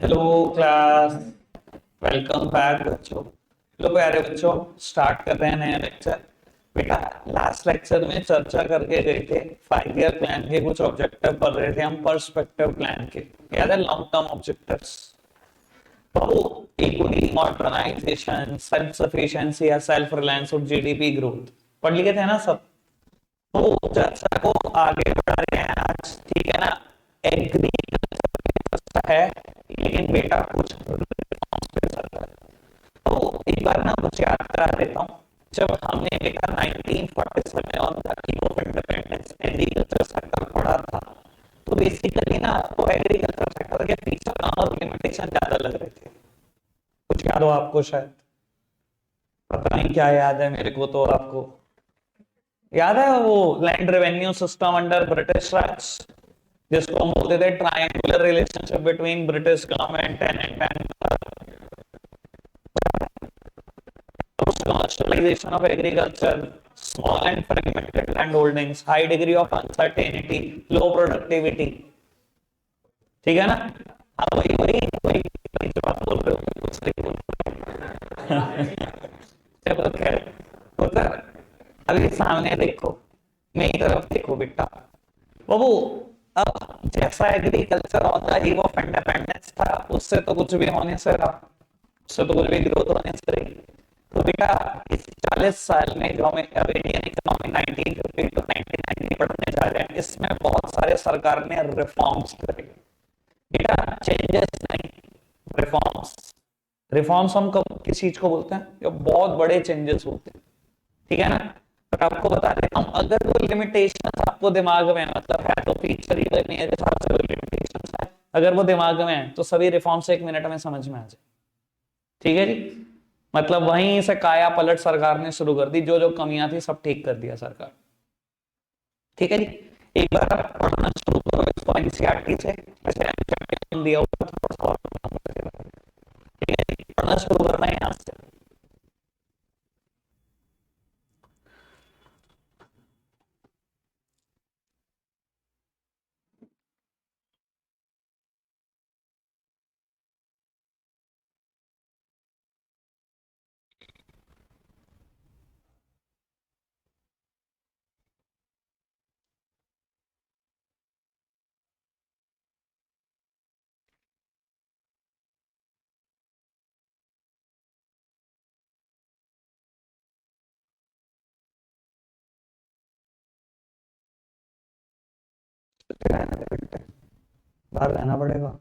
Hello class. Welcome back बच्चों। लो प्यारे बच्चों, स्टार्ट कर रहे हैं नया लेक्चर। बेटा, लास्ट लेक्चर में चर्चा करके गए थे 5 ईयर प्लान के कुछ ऑब्जेक्टिव पढ़ रहे थे हम, पर्सपेक्टिव प्लान के। याद है, लॉन्ग टर्म ऑब्जेक्टिव्स। तो इक्विटी, मॉडर्नाइजेशन, सेल्फ सफिशिएंसी या सेल्फ रिलायंस और जीडीपी ग्रोथ पढ़ लिए थे ना सब। तो चर्चा को आगे बढ़ा रहे हैं आज, ठीक है ना। एग्रीकल्चर है, लेकिन बेटा कुछ reforms पे चल रहा है। तो एक बार ना कुछ याद करा देता हूँ। जब हमने बेटा 1947 on the eve of independence agriculture sector पढ़ा था, तो बेसिकली ना आपको एग्रीकल्चर सेक्टर के फीचर और लिमिटेशन ज्यादा लग रहे थे। कुछ याद हो आपको? शायद पता नहीं क्या याद है, मेरे को तो। आपको याद है वो land revenue system under British Raj, जिसको हम बोलते थे triangular relationship between British government and commercialization of agriculture, small and fragmented land holdings, high degree of uncertainty, low productivity। ठीक है ना? हाँ, वही वही वही वही जो आप बोल रहे हो, कुछ सही बोल रहे हो। चलो खैर, होता है। अभी सामने देखो, मेरी तरफ देखो बेटा बाबू। अब जैसा agriculture on the eve of independence था, उससे तो कुछ भी होने से रहा, उससे तो कुछ भी ग्रोथ होने से रही। तो बेटा, इस 40 साल में जो हमें अब इंडियन इकोनॉमी 1950 टू 1990 पढ़ने जा रहे हैं, इसमें बहुत सारे सरकार ने रिफॉर्म्स करे। बेटा, चेंजेस नहीं, रिफॉर्म्स। रिफॉर्म्स हम कब किस चीज को बोलते हैं? जो बहुत बड़े चेंजेस होते हैं, ठीक है ना। पर आपको बता देता हूं, अगर वो लिमिटेशन आपको दिमाग में मतलब है, तो फीचर ही मेरे हिसाब से वो लिमिटेशन है। अगर वो दिमाग में है तो सभी रिफॉर्म्स 1 मिनट में समझ में आ जाए। ठीक है जी। मतलब वहीं से काया पलट सरकार ने शुरू कर दी, जो जो कमियां थी सब ठीक कर दिया सरकार। ठीक है जी। एक बार आप पढ़ना शुरू करो इसको एनसीईआरटी से, वैसे एनसीईआरटी दिया हुआ था, थोड़ा सा और पढ़ना। ठीक है जी, पढ़ना शुरू करना है यहाँ से। बाहर रहना पड़ेगा।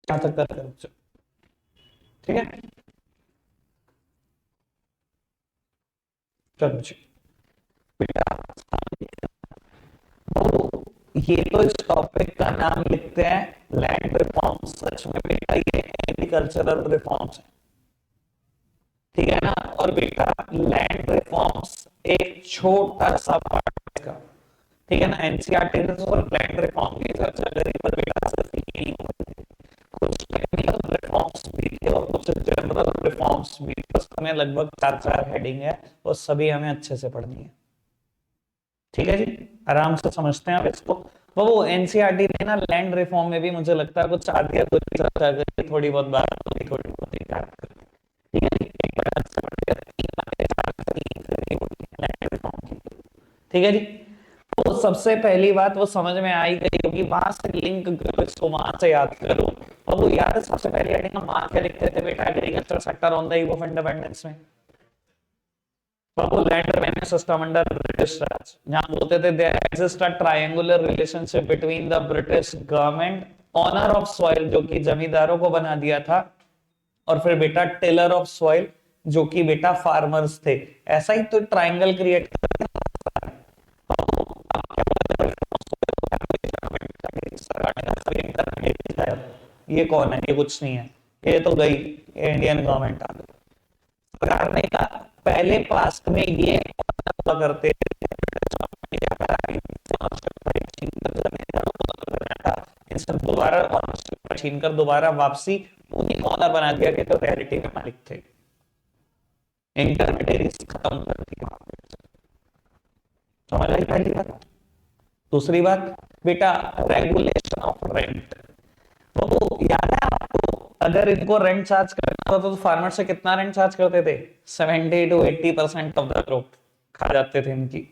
क्या तक कर रहे हो? ठीक है, चलो जी। बेटा, तो ये तो इस टॉपिक का नाम लिखते हैं लैंड रिफॉर्म्स। सच में बेटा ये एग्रीकल्चरल रिफॉर्म्स है, ठीक है ना। और बेटा, लैंड रिफॉर्म्स एक छोटा सा पार्ट है इसका, ठीक है ना। एनसीईआरटी ने तो लैंड रिफॉर्म की चर्चा करी, पर बेटा सिर्फ ये नहीं हुए थे, कुछ टेक्निकल रिफॉर्म्स भी थे और कुछ जनरल रिफॉर्म्स भी थे। उसमें लगभग 4 4 हेडिंग है और सभी हमें अच्छे से पढ़नी है। ठीक है जी, आराम से समझते हैं आप इसको। वो एनसीईआरटी ने ना लैंड रिफॉर्म में भी मुझे लगता है कुछ आधी अधूरी चर्चा करी, थोड़ी बहुत बात होगी, थोड़ी बहुत ही बात करी। ठीक है जी, एक बार अच्छे से पढ़िए, 3 घंटे 4 से 3 से नहीं होती है लैंड रिफॉर्म की। ठीक है जी। तो सबसे पहली बात वो समझ में आई गई होगी, वहां से लिंक करो, इसको वहां से याद करो। और वो याद है सबसे पहले हेडिंग हम वहां क्या लिखते थे बेटा, agriculture sector on the eve of independence में, land revenue system under British Raj, जहां बोलते थे there exist a triangular relationship between the British government, owner of soil जो कि जमींदारों को बना दिया था, और फिर बेटा टिलर ऑफ सॉइल जो कि बेटा फार्मर्स थे। ऐसा ही तो ट्रायंगल क्रिएट कर ये कौन है, ये कुछ नहीं है, ये तो गई इंडियन गवर्नमेंट आ गई। सरकार ने कहा पहले पास्ट में ये हुआ करते दोबारा छीन कर दोबारा वापसी उन्हीं को ऑनर बना दिया कि तो रियलिटी में मालिक थे, इंटरमीडियरीज खत्म कर दिया। समझ आई पहली बात। दूसरी बात बेटा रेगुलेशन ऑफ रेंट, तो याद है आपको अगर इनको रेंट चार्ज करना होता तो फार्मर से कितना रेंट चार्ज करते थे, 70 to 80% ऑफ द क्रॉप खा जाते थे इनकी,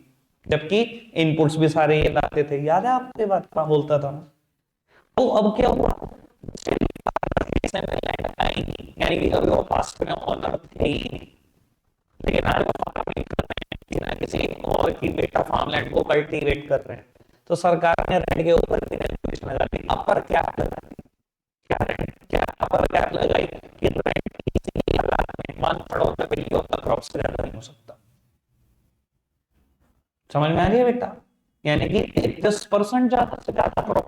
जबकि इनपुट्स भी सारे ये लाते थे। याद है आपको ये बात, क्या बोलता था। तो अब क्या हुआ, यानी कि अभी वो पास्ट में ऑनर थे ही नहीं, लेकिन आज वो फार्मिंग कर रहे हैं, बिना किसी और की बेटा फार्मलैंड को कल्टीवेट कर रहे हैं, तो सरकार ने रेंट के ऊपर भी रेगुलेशन लगा दी, अपर कैप लगा दी। क्या रेंट, क्या अपर कैप लगाई कि रेंट किसी हालात में 1/3 of the value of the crop से ज्यादा नहीं हो सकता। समझ में आ रही है बेटा, यानी कि 33% ज्यादा से ज्यादा क्रॉप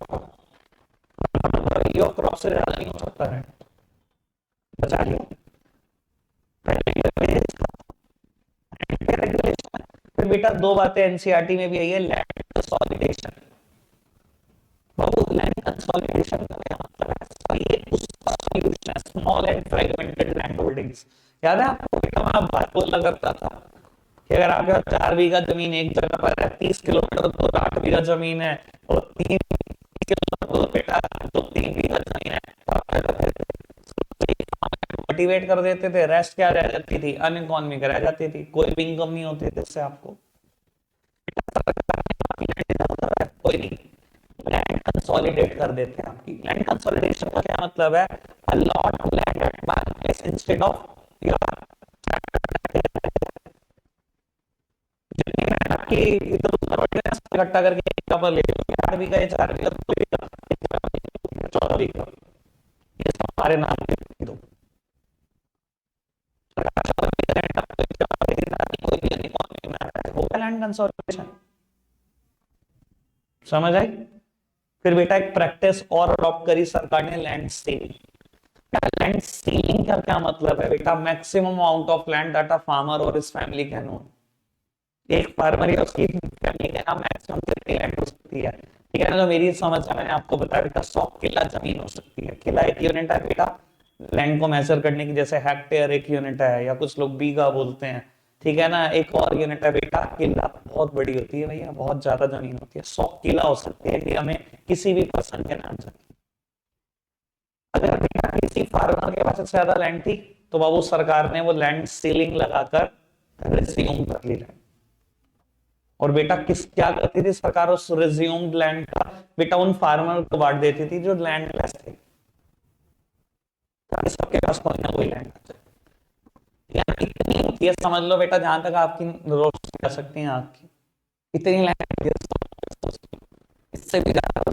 वैल्यू ऑफ क्रॉप से ज्यादा नहीं हो सकता रेंट, बचा लिया पहले। फिर बेटा दो बातें एनसीईआरटी में भी आई है, लैंड कंसोलिडेशन। बाबू लैंड कंसोलिडेशन का क्या मतलब है, ये उसका सॉल्यूशन है, small and fragmented land holdings. याद है आपको बेटा मैं बात बोला करता था कि अगर आपके पास 4 बीघा जमीन एक जगह पर है, 30 किलोमीटर दूर 8 बीघा जमीन है, और 3 किलोमीटर दूर बेटा जो 3 बीघा जमीन है, तो आप क्या करते थे, मोटिवेट कर देते थे, रेस्ट क्या रह जाती थी, अनइकोनॉमिक रह जाती थी, कोई भी इनकम नहीं होती थी इससे आपको। कोई नहीं, लैंड कंसोलिडेट कर देते हैं आपकी। लैंड कंसोलिडेशन का क्या मतलब है, a lot of land at one place instead of your आपकी इधर उधर इकट्ठा करके एक पर ले लो, 8 बीघा 4 बीघा 2 बीघा 14 बीघा, ये सब हमारे नाम पे दो। लैंड कंसोलिडेशन समझ आई। फिर बेटा एक प्रैक्टिस और अडॉप्ट करी सरकार ने, लैंड सीलिंग। लैंड सीलिंग का क्या मतलब है बेटा, maximum amount of land that a farmer और हिज फैमिली कैन ओन। एक फार्मर या उसकी फैमिली के नाम मैक्सिमम कितनी लैंड हो सकती है, ठीक है ना। जो मेरी समझ है मैंने आपको बताया बेटा 100 किला जमीन हो सकती है। किला एक यूनिट है बेटा लैंड को मेजर करने की, जैसे हेक्टेयर एक यूनिट है, या कुछ लोग बीघा बोलते हैं, ठीक है ना। एक और यूनिट है बेटा किला, बहुत बड़ी होती है भैया, बहुत ज्यादा जमीन होती है, 100 किला हो सकती है कि हमें किसी भी पर्सन के नाम से। अगर बेटा किसी फार्मर के पास सबसे ज्यादा लैंड थी तो बाबू सरकार ने वो लैंड सीलिंग लगाकर रिज्यूम कर ली लैंड। और बेटा किस क्या करती थी सरकार, उस रिज्यूम्ड लैंड का बेटा उन फार्मर को बांट देती थी जो लैंड लेस थे, ताकि सबके पास कोई ना कोई लैंड आ जाए। यानी इतनी होती है, समझ लो बेटा जहां तक आपकी रोशनी जा सकती है आंख की, इतनी लैंड, इससे भी ज्यादा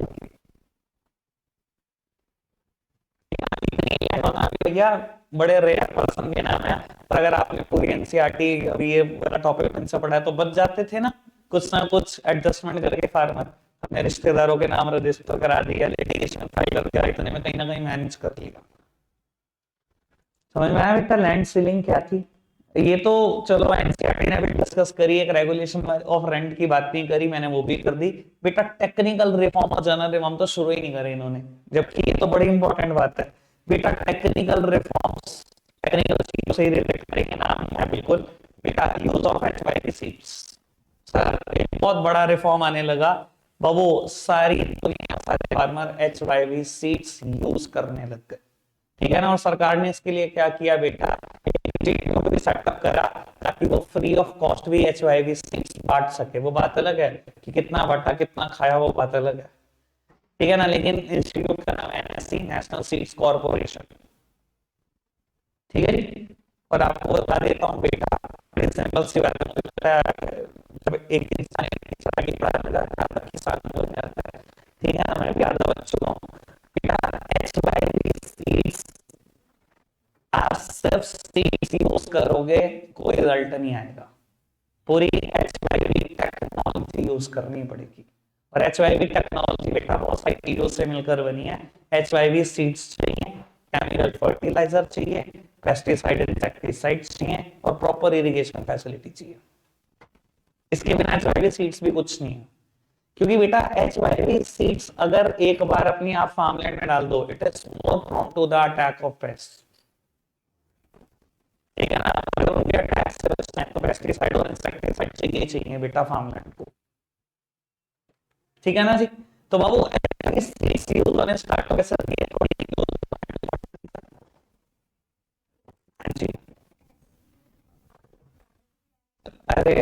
भैया बड़े रेयर पर्सन के नाम है। पर अगर आपने पूरी एनसीईआरटी अभी ये वाला टॉपिक से पढ़ा है तो बच जाते थे ना, कुछ ना कुछ एडजस्टमेंट करके फार्मर अपने रिश्तेदारों के नाम रजिस्टर करा दिया, लिटिगेशन फाइल करके इतने में कहीं ना कहीं मैनेज कर लिया। समझ में आया बेटा लैंड सीलिंग क्या थी। ये तो चलो एनसीईआरटी ने भी डिस्कस करी, एक रेगुलेशन ऑफ रेंट की बात नहीं करी, मैंने वो भी कर दी। बेटा टेक्निकल रिफॉर्म और जनरल रिफॉर्म तो शुरू ही नहीं करे इन्होंने, जबकि ये तो बड़ी इंपॉर्टेंट बात है बेटा। टेक्निकल रिफॉर्म्स, टेक्निकल चीजों से रिलेटेड करेंगे, नाम है बिल्कुल बेटा use of HYV seeds. Sir एक बहुत बड़ा रिफॉर्म आने लगा बाबू, सारी दुनिया सारे फार्मर एचवाईवी सीड्स यूज करने लग गए, ठीक है ना। और सरकार ने इसके लिए क्या किया बेटा, को भी सेटअप करा ताकि वो फ्री ऑफ कॉस्ट भी HYV सीड्स बांट सके। वो बात अलग है कि कितना बांटा कितना खाया, वो बात अलग है, ठीक है ना। लेकिन इंस्टीट्यूट का नाम NSC, नेशनल सीड्स कॉर्पोरेशन, ठीक है जी। और आपको बता देता हूँ बेटा, सिंपल सी बात है, जब एक इंसान की पढ़ाई करता है किसान हो जाता है, ठीक है ना। मैं भी आधा बच्चों बेटा HYV सीड्स आप सिर्फ सीड्स यूज करोगे कोई रिजल्ट नहीं आएगा, पूरी HYV टेक्नोलॉजी यूज करनी पड़ेगी। और HYV टेक्नोलॉजी बेटा बहुत सारी चीजों से मिलकर बनी है। HYV सीड्स चाहिए, केमिकल फर्टिलाइजर चाहिए, पेस्टिसाइड इंसेक्टिसाइड्स चाहिए और प्रॉपर इरिगेशन फैसिलिटी चाहिए। इसके बिना HYV सीड्स भी कुछ नहीं है, क्योंकि बेटा HYV सीड्स अगर एक बार अपनी आप फार्मलैंड में डाल दो, it is more prone to the attack of pest, ठीक है ना। अगर उनके अटैक से बचना है तो पेस्टिसाइड और इंसेक्टिसाइड चाहिए बेटा फार्मलैंड को, ठीक है ना जी। तो बाबू ने स्टार्ट कैसे किया, जी। अरे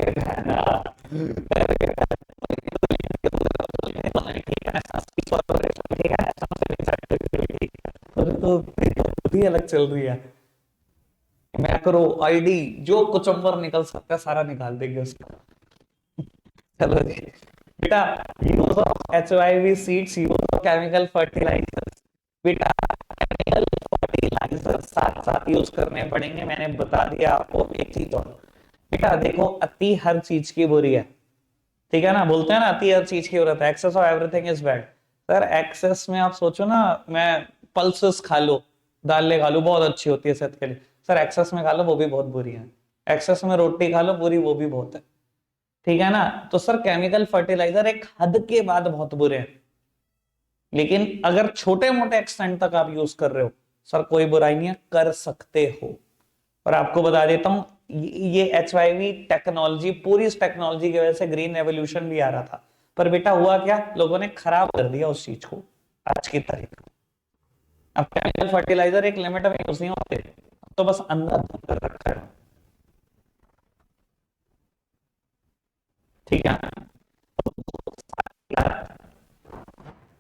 बुद्धि अलग चल रही है। मैक्रो आईडी जो कुचंबर निकल सकता है सारा निकाल देंगे उसका। चलो जी बेटा, use of HYV seeds, use of chemical fertilizers. बेटा केमिकल फर्टिलाइजर साथ साथ यूज करने पड़ेंगे, मैंने बता दिया आपको एक चीज और। बेटा देखो अति हर चीज की बुरी है, ठीक है ना। बोलते हैं ना अति हर चीज की बुरी है, excess of everything is bad. Sir excess में आप सोचो ना, मैं पल्सेस खा लो, दालें खा लो, बहुत अच्छी होती है सेहत के लिए। सर एक्सेस में खा लो वो भी बहुत बुरी है, एक्सेस में रोटी खा लो पूरी, वो भी बहुत है, ठीक है ना। तो सर केमिकल फर्टिलाइजर एक हद के बाद बहुत बुरे हैं, लेकिन अगर छोटे मोटे एक्सटेंट तक आप यूज कर रहे हो सर कोई बुराई नहीं है, कर सकते हो। और आपको बता देता हूं ये HYV टेक्नोलॉजी, पूरी इस टेक्नोलॉजी की वजह से ग्रीन रेवोल्यूशन भी आ रहा था, पर बेटा हुआ क्या, लोगों ने खराब कर दिया उस चीज को आज की तारीख में। अब केमिकल फर्टिलाइजर एक लिमिट में यूज नहीं होते, तो बस अंदर कर रखा है, ठीक है।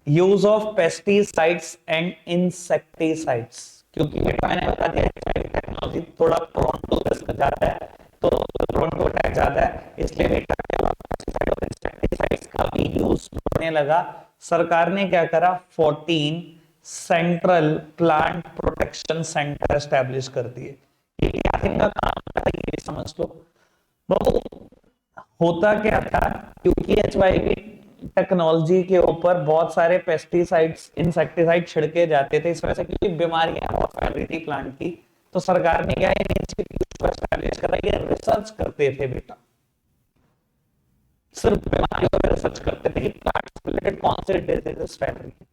Use of pesticides and insecticides, क्योंकि मैंने बता दिया टेक्नोलॉजी थोड़ा प्रोन टू रिस्क ज्यादा है, तो प्रोन टू अटैक ज्यादा है, इसलिए पेस्टिसाइड और इंसेक्टिसाइड्स का भी यूज होने लगा। सरकार ने क्या करा, 14 central plant protection centre establish कर दिए। ये क्या इनका काम था ये समझ लो। बहुत होता क्या था, क्योंकि HYV टेक्नोलॉजी के ऊपर बहुत सारे पेस्टिसाइड्स इंसेक्टिसाइड छिड़के जाते थे, इस वजह से क्योंकि बीमारियां बहुत फैल रही थी प्लांट की, तो सरकार ने क्या इंस्टीट्यूट एस्टैब्लिश करा, ये रिसर्च करते थे बेटा, सिर्फ बीमारियों पर रिसर्च करते थे कि प्लांट से रिलेटेड कौन से डिजीजेस फैल रही है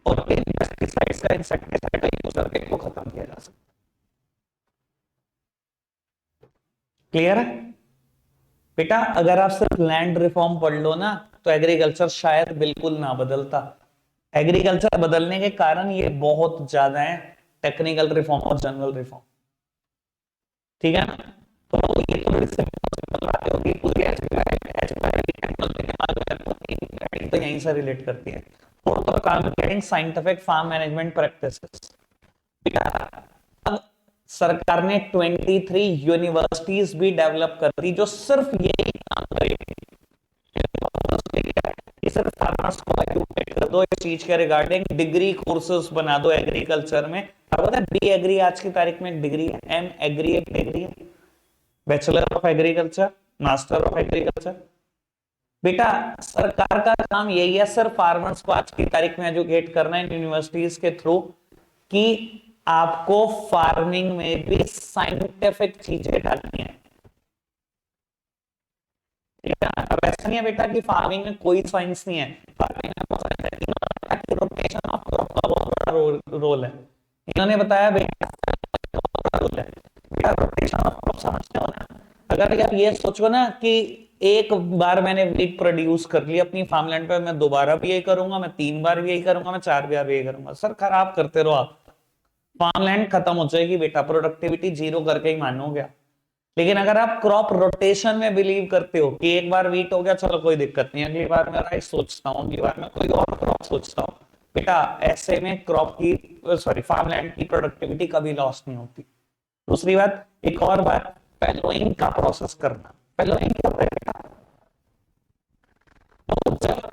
और पेस्टिसाइड्स का इंसेक्टिसाइड का यूज करके को खत्म किया जा सकता। क्लियर है बेटा। अगर आप सिर्फ लैंड रिफॉर्म पढ़ लो ना तो एग्रीकल्चर शायद बिल्कुल ना बदलता। एग्रीकल्चर बदलने के कारण ये बहुत ज्यादा है, टेक्निकल रिफॉर्म और जनरल रिफॉर्म, ठीक है ना। तो ये तो बड़ी सिंपल बात होगी, पूरी तो यहीं से रिलेट करती है। फोर्थ ऑफ काम साइंटिफिक फार्म मैनेजमेंट प्रैक्टिसेस। अब सरकार ने 23 यूनिवर्सिटीज भी डेवलप कर दी जो सिर्फ यही काम करेगी, सिर्फ फार्मर्स को एजुकेट कर दो इस चीज के रिगार्डिंग, डिग्री कोर्सेज बना दो एग्रीकल्चर में। अब पता है बी एग्री आज की तारीख में एक डिग्री है, एम एग्री एक डिग्री है, bachelor of agriculture, master of agriculture. बेटा सरकार का काम यही है, सिर्फ फार्मर्स को आज की तारीख में एजुकेट करना है यूनिवर्सिटीज के थ्रू, कि आपको फार्मिंग में भी साइंटिफिक चीजें डालनी है, ठीक है। अब ऐसा नहीं है बेटा कि फार्मिंग में कोई साइंस नहीं है, फार्मिंग में बहुत साइंस है, रोटेशन ऑफ क्रॉप का बहुत बड़ा रोल है। इन्होंने बताया बेटा रोल है, बेटा रोटेशन ऑफ क्रॉप समझते हो ना। अगर यार ये सोचो ना कि एक बार मैंने वीट प्रोड्यूस कर लिया अपनी फार्मलैंड पे, मैं दोबारा भी यही करूंगा, मैं 3 बार भी यही करूंगा, मैं 4 बार भी यही करूंगा, सर खराब करते रहो आप। फार्मलैंड खत्म हो जाएगी बेटा, प्रोडक्टिविटी जीरो करके ही मानोगे। लेकिन अगर आप क्रॉप रोटेशन में बिलीव करते हो कि एक बार वीट हो गया चलो कोई दिक्कत नहीं, अगली बार मैं राइस सोचता हूँ, अगली बार मैं कोई और क्रॉप सोचता हूँ, बेटा ऐसे में क्रॉप की सॉरी फार्मलैंड की प्रोडक्टिविटी कभी लॉस नहीं होती। दूसरी बात, एक और बात, फैलोइंग का प्रोसेस करना। फैलोइंग क्या होता है बेटा? तो जब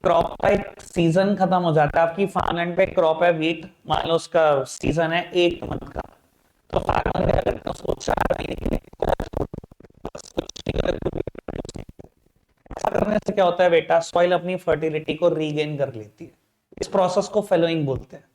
क्रॉप का एक सीजन खत्म हो जाता है, आपकी फार्मलैंड पे क्रॉप है वीट, मान लो उसका सीजन है 1 मंथ का, तो फार्मर ने अगर उसको 4 महीने के लिए ऐसा करने से क्या होता है बेटा, सॉइल अपनी फर्टिलिटी को रीगेन कर लेती है। इस प्रोसेस को फेलोइंग बोलते हैं।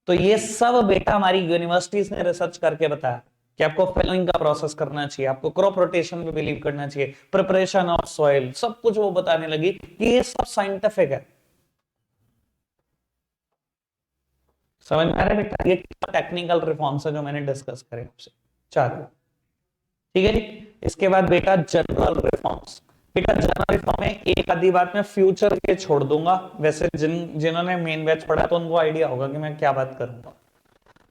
तो ये सब बेटा हमारी यूनिवर्सिटीज ने रिसर्च करके बताया कि आपको फेलोइंग का प्रोसेस करना चाहिए, आपको क्रॉप रोटेशन में बिलीव करना चाहिए, प्रिपरेशन ऑफ सॉइल, सब कुछ वो बताने लगी कि ये सब साइंटिफिक है। समझ में आ रहा है बेटा? ये टेक्निकल रिफॉर्म्स है जो मैंने डिस्कस करे आपसे, चलो ठीक है जी। इसके बाद बेटा जनरल रिफॉर्म्स। बेटा जनरल रिफॉर्म में एक आधी बात मैं फ्यूचर के छोड़ दूंगा, वैसे जिन्होंने मेन बैच पढ़ा तो उनको आइडिया होगा कि मैं क्या बात करूंगा।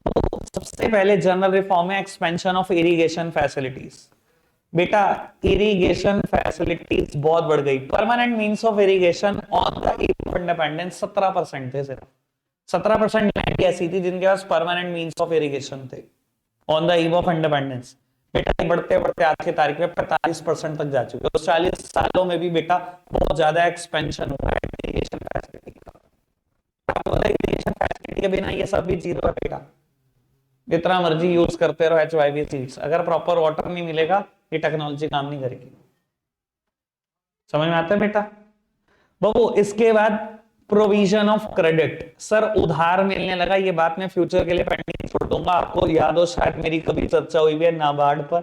तो सबसे पहले जनरल रिफॉर्म में एक्सपेंशन ऑफ इरिगेशन फैसिलिटीज। बेटा इरिगेशन फैसिलिटीज बहुत बढ़ गई। Permanent means of irrigation on the independence 17% थे सिर्फ। 17% लैंड ऐसी थी जिनके पास परमानेंट मींस ऑफ इरिगेशन थे on the eve of independence. बेटा बढ़ते बढ़ते आज की तारीख में 45% तक जा चुके हैं। तो 40 सालों में भी बेटा बहुत ज्यादा एक्सपेंशन हुआ है इरिगेशन फैसिलिटी का। इरिगेशन फैसिलिटी के बिना ये सब भी जीरो है बेटा। जितना मर्जी यूज करते रहो HYV सीड्स, अगर प्रॉपर वाटर नहीं मिलेगा ये टेक्नोलॉजी काम नहीं करेगी। समझ में आता है बेटा? बाबू इसके बाद प्रोविजन ऑफ क्रेडिट। सर उधार मिलने लगा, ये बात मैं फ्यूचर के लिए पेंडिंग छोड़ दूंगा। आपको याद हो शायद मेरी कभी चर्चा हुई है नाबार्ड पर,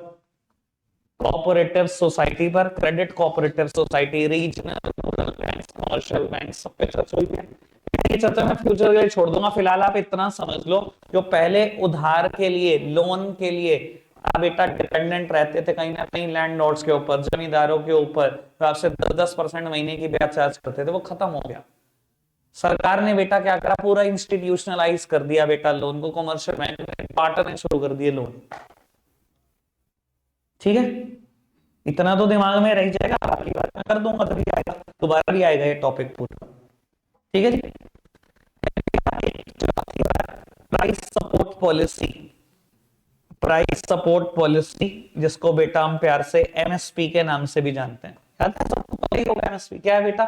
कोऑपरेटिव सोसाइटी पर, credit cooperative society, regional rural bank, commercial bank, सब पे चर्चा हुई है। ये चर्चा मैं फ्यूचर के लिए छोड़ दूंगा। फिलहाल आप इतना समझ लो, जो पहले उधार के लिए, लोन के लिए आप बेटा डिपेंडेंट रहते थे कहीं ना कहीं लैंडलॉर्ड्स के ऊपर, जमींदारों के ऊपर, तो आपसे 10-10% महीने की ब्याज चार्ज करते थे, वो खत्म हो गया। सरकार ने बेटा क्या करा, पूरा इंस्टीट्यूशनलाइज कर दिया बेटा लोन को, कमर्शियल बैंक में बांटने शुरू कर दिए लोन। ठीक है, इतना तो दिमाग में रह जाएगा, बाकी बात मैं कर दूंगा, तभी आएगा, दोबारा भी आएगा ये टॉपिक पूरा। ठीक है जी। Price support policy. Price support policy जिसको बेटा हम प्यार से MSP के नाम से भी जानते हैं। याद है सबको? पता ही होगा MSP क्या है बेटा?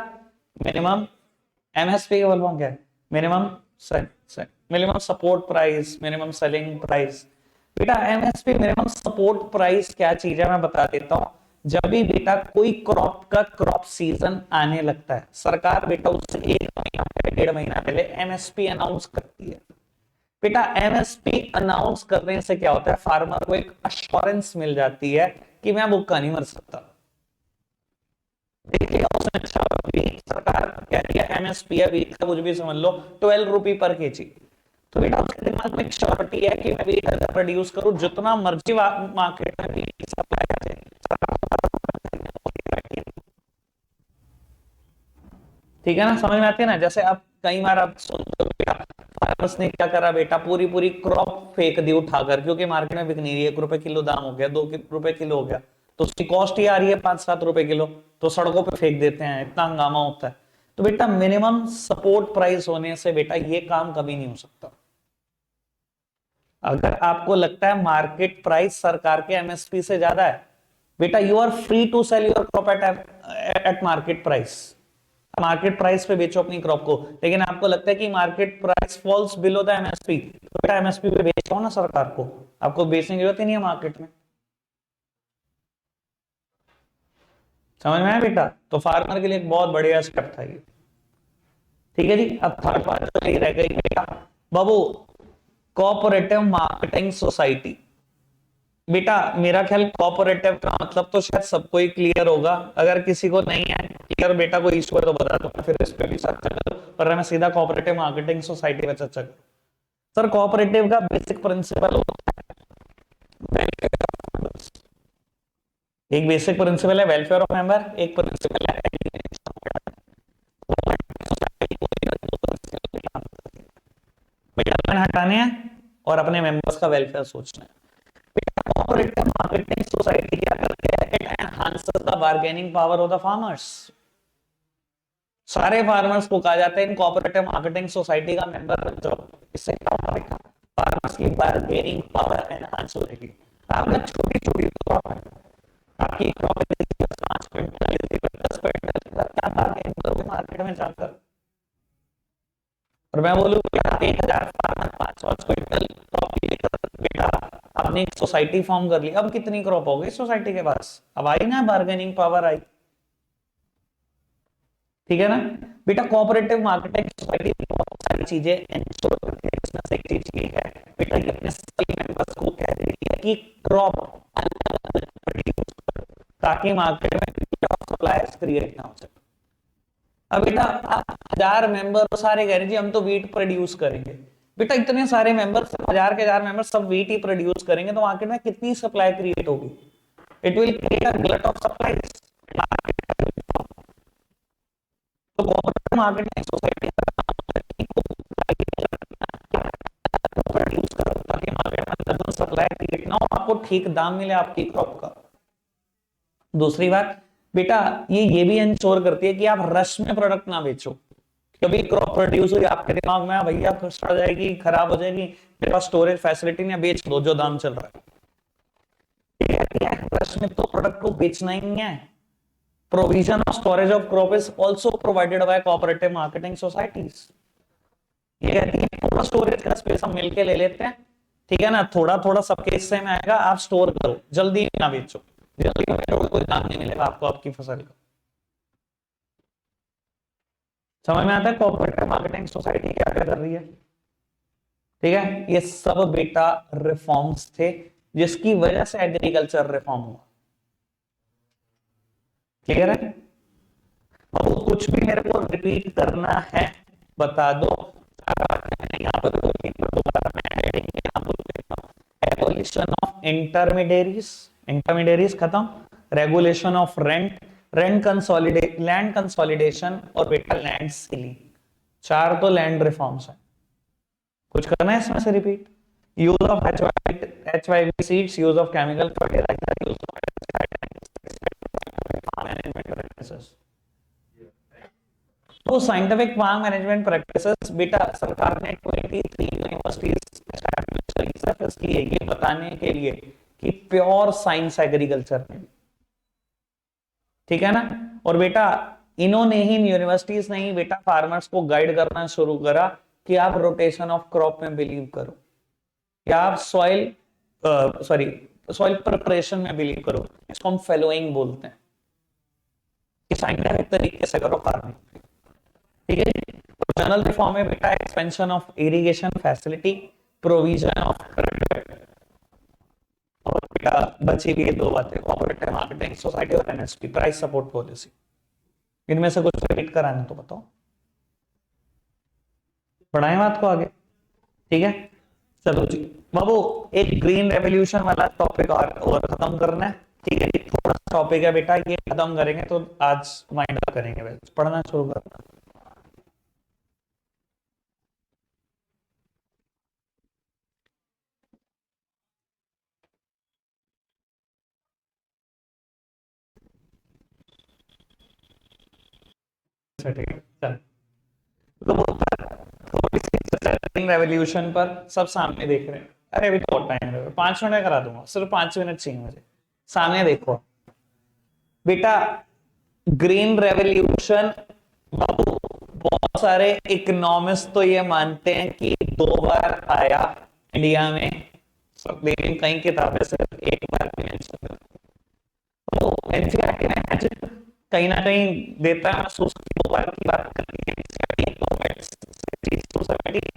मिनिमम MSP का फुल फॉर्म क्या है? Minimum support price, minimum selling price. बेटा MSP मिनिमम सपोर्ट प्राइस क्या चीज है मैं बता देता हूं। जब भी बेटा कोई क्रॉप का क्रॉप सीजन आने लगता है, सरकार बेटा उससे 1 महीना पहले, 1.5 महीना पहले MSP अनाउंस करती है। बेटा MSP अनाउंस करने से क्या होता है, फार्मर को एक अश्योरेंस मिल जाती है कि मैं भूखा नहीं मर सकता। देखिए उसने अच्छा सरकार कह रही है MSP है वीट का, कुछ भी समझ लो 12 रुपए पर केजी। तो बेटा उसके दिमाग में एक श्योरिटी है कि मैं वीट अगर प्रोड्यूस करूं, जितना मर्जी मार्केट में वीट सप्लाई करे, ठीक है ना? समझ में आती है ना? जैसे आप कई बार आप सुनते हो बेटा फार्मर्स ने क्या करा बेटा, पूरी पूरी क्रॉप फेंक दी उठाकर, क्योंकि मार्केट में बिक नहीं रही है, 1 रुपए किलो दाम हो गया, 2 रुपए किलो हो गया, तो उसकी कॉस्ट ही आ रही है 5-7 रुपए किलो, तो सड़कों पे फेंक देते हैं, इतना हंगामा होता है। तो बेटा मिनिमम सपोर्ट प्राइस होने से बेटा ये काम कभी नहीं हो सकता। अगर आपको लगता है मार्केट प्राइस सरकार के MSP से ज्यादा है, बेटा you are free to sell your crop at market price. Market price पे बेचो अपनी क्रॉप को। लेकिन आपको लगता है कि market price falls below the MSP, तो बेटा MSP पे बेचो ना सरकार को, आपको बेचने की जरूरत ही नहीं है मार्केट में। समझ में आया बेटा? तो फार्मर के लिए एक बहुत बढ़िया स्टेप था ये। ठीक है जी। अब थर्ड बात तो यही रह गई बेटा बाबू, कोऑपरेटिव मार्केटिंग सोसाइटी। बेटा मेरा ख्याल कोऑपरेटिव का मतलब तो शायद सबको ही क्लियर होगा। अगर किसी को नहीं है क्लियर बेटा कोई इशू है तो बता दो, फिर इस पे भी चर्चा करो, पर मैं सीधा कोऑपरेटिव मार्केटिंग सोसाइटी पे चर्चा करूं। सर कोऑपरेटिव का बेसिक प्रिंसिपल होता है, एक बेसिक प्रिंसिपल है वेलफेयर ऑफ मेंबर, एक प्रिंसिपल है बेटा और अपने मेंबर्स का वेलफेयर सोचना है। कोऑपरेटिव मार्केटिंग सोसाइटी क्या करती है? It enhances the bargaining power of the farmers. सारे फार्मर्स को कहा जाता है इन कोऑपरेटिव मार्केटिंग सोसाइटी का मेंबर बन जाओ। इससे क्या होगा? फार्मर्स की बार्गेनिंग पावर एनहांस हो जाएगी। आपने छोटी छोटी क्रॉप है, आपकी क्रॉप 5 क्विंटल 10 क्विंटल, क्या बार्गेन करोगे मार्केट में जाकर? और मैं बोलूँ 1000 फार्मर 500 क्विंटल क्रॉप लेकर बेटा आपने एक सोसाइटी फॉर्म कर ली, अब कितनी क्रॉप हो गई सोसाइटी के पास? अब आई ना बार्गेनिंग पावर आई। ठीक है ना बेटा? कोऑपरेटिव मार्केटिंग सोसाइटी बहुत सारी चीजें इंश्योर करती है। इसमें से एक चीज ये है बेटा, ये अपने सभी मेंबर्स को कह देती है कि क्रॉप प्रोड्यूस करो ताकि मार्केट में सप्लाई क्रिएट ना हो सके। अब बेटा 1000 मेंबर सारे कह रहे जी हम तो वीट प्रोड्यूस करेंगे। बेटा इतने सारे मेंबर, 1000 के 1000 मेंबर सब वीट ही प्रोड्यूस करेंगे तो मार्केट में कितनी सप्लाई क्रिएट होगी? इट विल क्रिएट अ गलत ऑफ सप्लाई। तो कोऑपरेटिव मार्केटिंग सोसाइटी प्रोड्यूस करो ताकि मार्केट में सप्लाई क्रिएट ना हो, आपको ठीक दाम मिले आपकी क्रॉप का। दूसरी बात बेटा ये भी इंश्योर करती है कि आप रश में प्रोडक्ट ना बेचो। कभी क्रॉप प्रोड्यूस हुई आपके दिमाग में भैया सड़ जाएगी, खराब हो जाएगी, मेरे पास स्टोरेज फैसिलिटी नहीं, बेच दो जो दाम चल रहा है। रश में तो प्रोडक्ट को बेचना ही नहीं है। Provision of storage of crop is also provided by cooperative marketing societies. ये कहती है पूरा स्टोरेज का स्पेस हम मिलके ले लेते हैं, ठीक है ना, थोड़ा थोड़ा सबके हिस्से में आएगा, आप स्टोर करो, जल्दी ना बेचो, जल्दी बेचोगे कोई दाम नहीं मिलेगा आपको आपकी फसल का। समझ में आता है कोऑपरेटिव मार्केटिंग सोसाइटी क्या कर रही है? ठीक है, ये सब बेटा रिफॉर्म्स थे जिसकी वजह से एग्रीकल्चर रिफॉर्म हुआ। क्लियर है? अब कुछ भी मेरे को रिपीट करना है बता दो। एबोलिशन ऑफ इंटरमीडियरीज, इंटरमीडियरीज खत्म, regulation of rent, rent consolidate, land consolidation और बेटा लैंड सीलिंग। 4 तो लैंड रिफॉर्म्स हैं। कुछ करना है इसमें से repeat? Use of HYV seeds, use of chemical fertilizer, use of तो साइंटिफिक फार्म मैनेजमेंट प्रैक्टिसेस बेटा सरकार ने 23 यूनिवर्सिटीज एस्टैब्लिश की है ये बताने के लिए कि प्योर साइंस एग्रीकल्चर में, ठीक है ना। और बेटा इन्होंने ही यूनिवर्सिटीज नहीं बेटा फार्मर्स को गाइड करना शुरू करा कि आप रोटेशन ऑफ क्रॉप में बिलीव करो, या आप सॉइल प्रिपरेशन में बिलीव करो। इसको हम फेलोइंग बोलते हैं कि साइंटिफिक तरीके से करो फार्मिंग, ठीक है। जनरल रिफॉर्म में बेटा expansion of irrigation facility, provision of और बेटा बची भी 2 बातें, कोऑपरेटिव मार्केटिंग सोसाइटी और एमएसपी प्राइस सपोर्ट पॉलिसी। इनमें से कुछ रिपीट कराना तो बताओ, बढ़ाएं बात को आगे, ठीक है। चलो जी बाबू, एक ग्रीन रेवोल्यूशन वाला टॉपिक और खत्म करना है, ठीक है। थोड़ा टॉपिक है बेटा, ये खत्म करेंगे तो आज वाइंड अप करेंगे, पढ़ना शुरू करना। रेवोल्यूशन पर सब सामने देख रहे हैं। अरे अभी तो टाइम है, 5 मिनट करा दूंगा, सिर्फ 5 मिनट चाहिए मुझे। सामने देखो बेटा, ग्रीन रेवोल्यूशन बाबू बहुत सारे इकोनॉमिस्ट तो ये मानते हैं कि 2 बार आया इंडिया में, लेकिन कई किताबें सिर्फ 1 बार मेंशन, तो एनसीईआरटी में कहीं ना कहीं देता है महसूस की 2 बार की बात करती है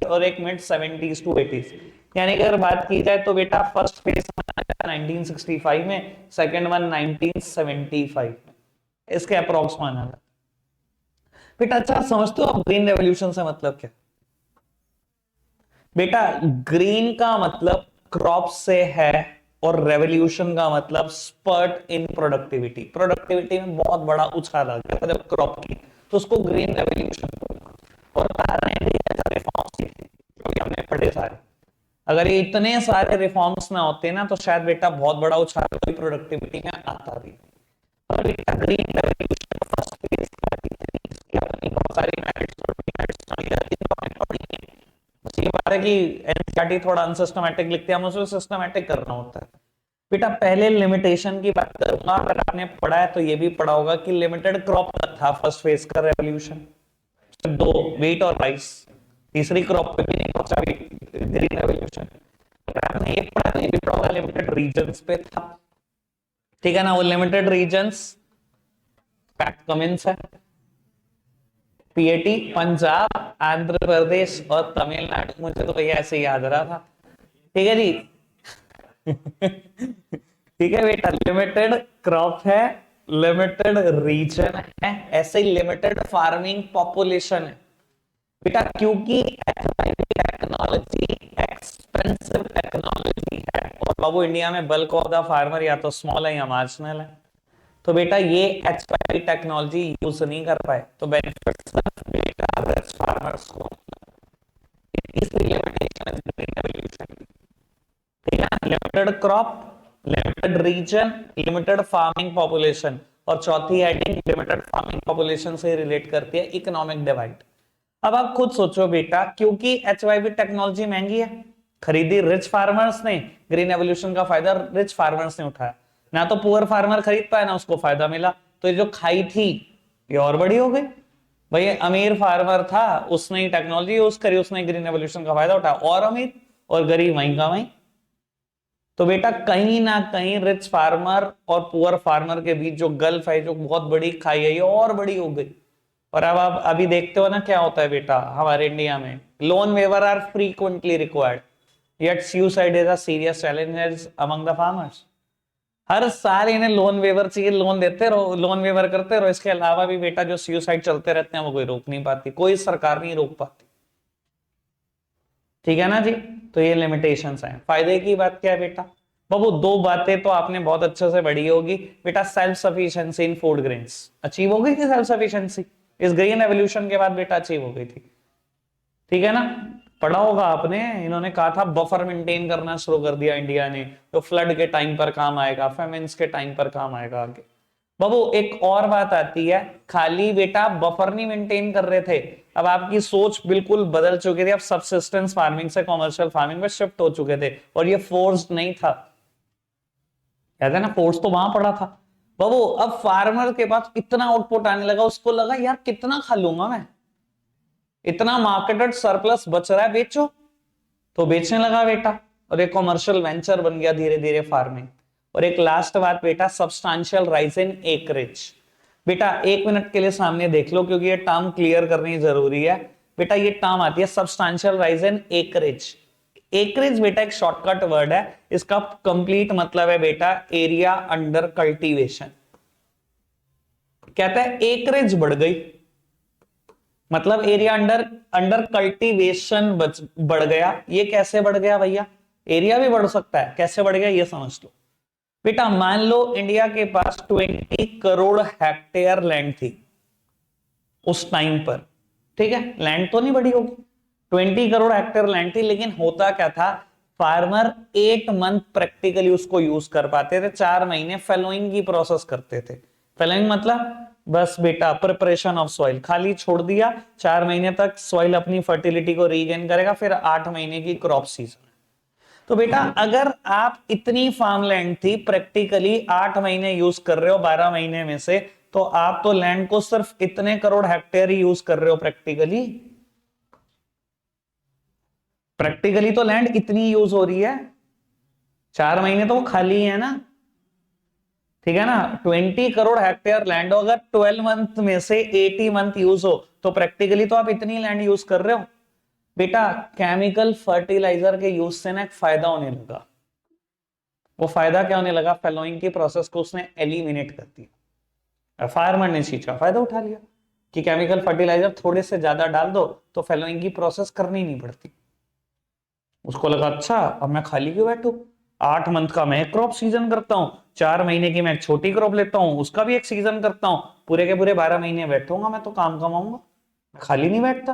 और एक मिड 70s to 80s। यानी अगर बात की जाए तो बेटा फर्स्ट फेज 1965 में, सेकंड वन 1975 में, इसके अप्रोक्स माना जाता बेटा। अच्छा समझते हो आप ग्रीन रेवोल्यूशन से मतलब क्या? बेटा ग्रीन का मतलब क्रॉप से है और रेवोल्यूशन का मतलब स्पर्ट इन प्रोडक्टिविटी। प्रोडक्टिविटी में बहुत बड़ा उछाल आ गया जब क्रॉप की, तो उसको ग्रीन रेवोल्यूशन। और हमने पढ़े सारे, अगर ये इतने सारे रिफॉर्म्स ना होते ना तो शायद बेटा बहुत बड़ा उछाल कोई प्रोडक्टिविटी में आता भी। और बेटा ग्रीन रेवोल्यूशन फर्स्ट फेज का इसकी अपनी बहुत सारी मेरिट्स और डिमेरिट्स समझ जाती है, तो हमें पढ़ी है। बस ये बात है कि एनसीईआरटी थोड़ा अनसिस्टमैटिक लिखते हैं, हम उसको सिस्टमैटिक करना होता है। बेटा पहले लिमिटेशन की बात करूंगा, अगर आपने पढ़ा है तो ये भी पढ़ा होगा कि लिमिटेड क्रॉप था फर्स्ट फेज का रेवोल्यूशन। दो, वीट और राइस। तीसरी क्रॉप पे भी नहीं पहुंचा ग्रीन रेवोल्यूशन। आपने ये पढ़ा नहीं भी पढ़ा, लिमिटेड रीजन्स पे था, ठीक है ना। वो लिमिटेड रीजन्स फैक्ट कमेंट्स है, पीएटी पंजाब, आंध्र प्रदेश और तमिलनाडु, मुझे तो भैया ऐसे ही याद रहा था, ठीक है जी। ठीक है बेटा, लिमिटेड क्रॉप है, लिमिटेड रीजन है, ऐसे ही लिमिटेड फार्मिंग पॉपुलेशन है बेटा, क्योंकि टेक्नोलॉजी एक्सपेंसिव टेक्नोलॉजी है और बाबू इंडिया में बल्क ऑफ द फार्मर या तो स्मॉल है या मार्जिनल है, तो बेटा ये एचवाईवी टेक्नोलॉजी यूज नहीं कर पाए, तो बेनिफिट सिर्फ बेटा रिच फार्मर्स को। तीसरी लिमिटेशन है ग्रीन रेवोल्यूशन, ठीक है, limited crop, limited region, limited farming population, और चौथी हेडिंग लिमिटेड फार्मिंग पॉपुलेशन से रिलेट करती है इकोनॉमिक डिवाइड। अब आप खुद सोचो बेटा, क्योंकि एचवाईवी टेक्नोलॉजी महंगी है, खरीदी रिच फार्मर्स ने, ग्रीन एवोल्यूशन का फायदा रिच फार्मर्स ने उठाया, ना तो पुअर फार्मर खरीद पाया ना उसको फायदा मिला, तो ये जो खाई थी ये और बड़ी हो गई। भाई अमीर फार्मर था, उसने ही टेक्नोलॉजी यूज करी, उसने ग्रीन एवोल्यूशन का फायदा उठाया, और अमीर और गरीब वहीं का वहीं। तो बेटा कहीं ना कहीं रिच फार्मर और पुअर फार्मर के बीच जो गल्फ है, जो बहुत बड़ी खाई है, ये और बड़ी हो गई। और अब आप अभी देखते हो ना क्या होता है बेटा हमारे इंडिया में, loan waiver are frequently required, yet suicide is a serious challenge among the farmers. हर साल इन्हें लोन वेवर चाहिए, लोन देते रहो, लोन वेवर करते रहो, इसके अलावा भी बेटा जो सुसाइड चलते रहते हैं वो कोई रोक नहीं पाती, कोई सरकार नहीं रोक पाती, ठीक है ना जी। तो ये लिमिटेशंस हैं। फायदे की बात क्या है बेटा, बाबू दो बातें तो आपने बहुत अच्छे से पढ़ी होगी बेटा, सेल्फ सफिशिएंसी इन फूड ग्रेन्स अचीव हो गई थी, सेल्फ सफिशिएंसी इस ग्रीन एवोल्यूशन के बाद बेटा अचीव हो गई थी, ठीक है ना। पढ़ा होगा आपने, इन्होंने कहा था बफर मेंटेन करना शुरू कर दिया इंडिया ने, तो फ्लड के टाइम पर काम आएगा, फेमिन्स के टाइम पर काम आएगा आगे। बाबू एक और बात आती है, खाली बेटा बफर नहीं मेंटेन कर रहे थे, अब आपकी सोच बिल्कुल बदल चुकी थी, अब सबसिस्टेंस फार्मिंग से कमर्शियल फार्मिंग में शिफ्ट हो चुके थे, और ये फोर्स्ड नहीं था, कहते हैं ना फोर्स तो वहां पड़ा था। बाबू अब फार्मर के पास इतना आउटपुट आने लगा, उसको लगा यार कितना खा लूंगा मैं, इतना मार्केटेड सरप्लस बच रहा है, बेचो, तो बेचने लगा बेटा, और एक कमर्शियल वेंचर बन गया धीरे धीरे फार्मिंग। और एक लास्ट बात बेटा, सब्सटैंशियल राइज इन एकरेज। बेटा एक मिनट के लिए सामने देख लो, क्योंकि ये टर्म क्लियर करनी जरूरी है बेटा, ये टर्म आती है substantial rise in acreage. Acreage बेटा एक शॉर्टकट वर्ड है, इसका कंप्लीट मतलब है बेटा एरिया अंडर कल्टीवेशन। कहता है एकरेज बढ़ गई, मतलब एरिया अंडर अंडर कल्टीवेशन बढ़ गया। ये कैसे बढ़ गया भैया, एरिया भी बढ़ सकता है, कैसे बढ़ गया ये समझ लो बेटा। मान लो इंडिया के पास 20 करोड़ हेक्टेयर लैंड थी उस टाइम पर, ठीक है, लैंड तो नहीं बढ़ी होगी, 20 करोड़ हेक्टेयर लैंड थी, लेकिन होता क्या था, फार्मर 8 मंथ प्रैक्टिकली उसको यूज कर पाते थे, 4 महीने फेलोइंग की प्रोसेस करते थे। फेलोइंग मतलब बस बेटा प्रिपरेशन ऑफ सॉइल, खाली छोड़ दिया, 4 महीने तक सॉइल अपनी फर्टिलिटी को रीगेन करेगा, फिर 8 महीने की क्रॉप सीजन। तो बेटा अगर आप इतनी फार्म लैंड थी प्रैक्टिकली 8 महीने यूज कर रहे हो 12 महीने में से, तो आप तो लैंड को सिर्फ इतने करोड़ हेक्टेयर ही यूज कर रहे हो प्रैक्टिकली, प्रैक्टिकली तो लैंड इतनी यूज हो रही है, 4 महीने तो वो खाली है ना, ठीक है ना। 20 करोड़ हेक्टेयर लैंड हो, अगर 12 मंथ में से 80 मंथ यूज हो, तो प्रैक्टिकली तो आप इतनी लैंड यूज कर रहे हो बेटा। केमिकल फर्टिलाइजर के यूज से ना एक फायदा होने लगा, वो फायदा क्या होने लगा, फेलोइंग की प्रोसेस को उसने एलिमिनेट कर दिया। फार्मर ने चीज का फायदा उठा लिया कि केमिकल फर्टिलाइजर थोड़े से ज्यादा डाल दो तो फेलोइंग की प्रोसेस करनी नहीं पड़ती। उसको लगा अच्छा अब मैं खाली क्यों बैठू, 8 मंथ का मैं क्रॉप सीजन करता हूँ, 4 महीने की मैं एक छोटी क्रॉप लेता हूँ उसका भी एक सीजन करता हूँ, पूरे के पूरे 12 महीने बैठूंगा मैं तो काम कमाऊंगा, खाली नहीं बैठता।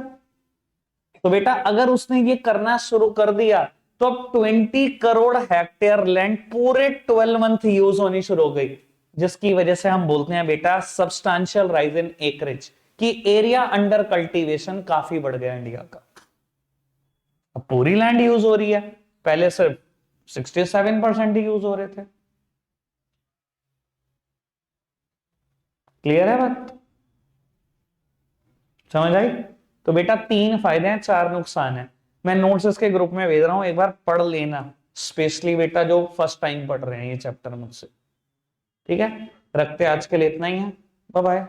तो बेटा अगर उसने ये करना शुरू कर दिया तो अब 20 करोड़ हेक्टेयर लैंड पूरे 12 मंथ यूज होनी शुरू हो गई, जिसकी वजह से हम बोलते हैं बेटा सब्सटैंशियल राइज इन एकरेज, कि एरिया अंडर कल्टीवेशन काफी बढ़ गया इंडिया का। अब पूरी लैंड यूज हो रही है, पहले सिर्फ 67% ही यूज हो रहे थे। क्लियर है बात, समझ आई? तो बेटा 3 फायदे हैं 4 नुकसान है। मैं नोट्स इसके ग्रुप में भेज रहा हूं, एक बार पढ़ लेना, स्पेशली बेटा जो फर्स्ट टाइम पढ़ रहे हैं ये चैप्टर मुझसे। ठीक है, रखते आज के लिए इतना ही है, बाय बाय।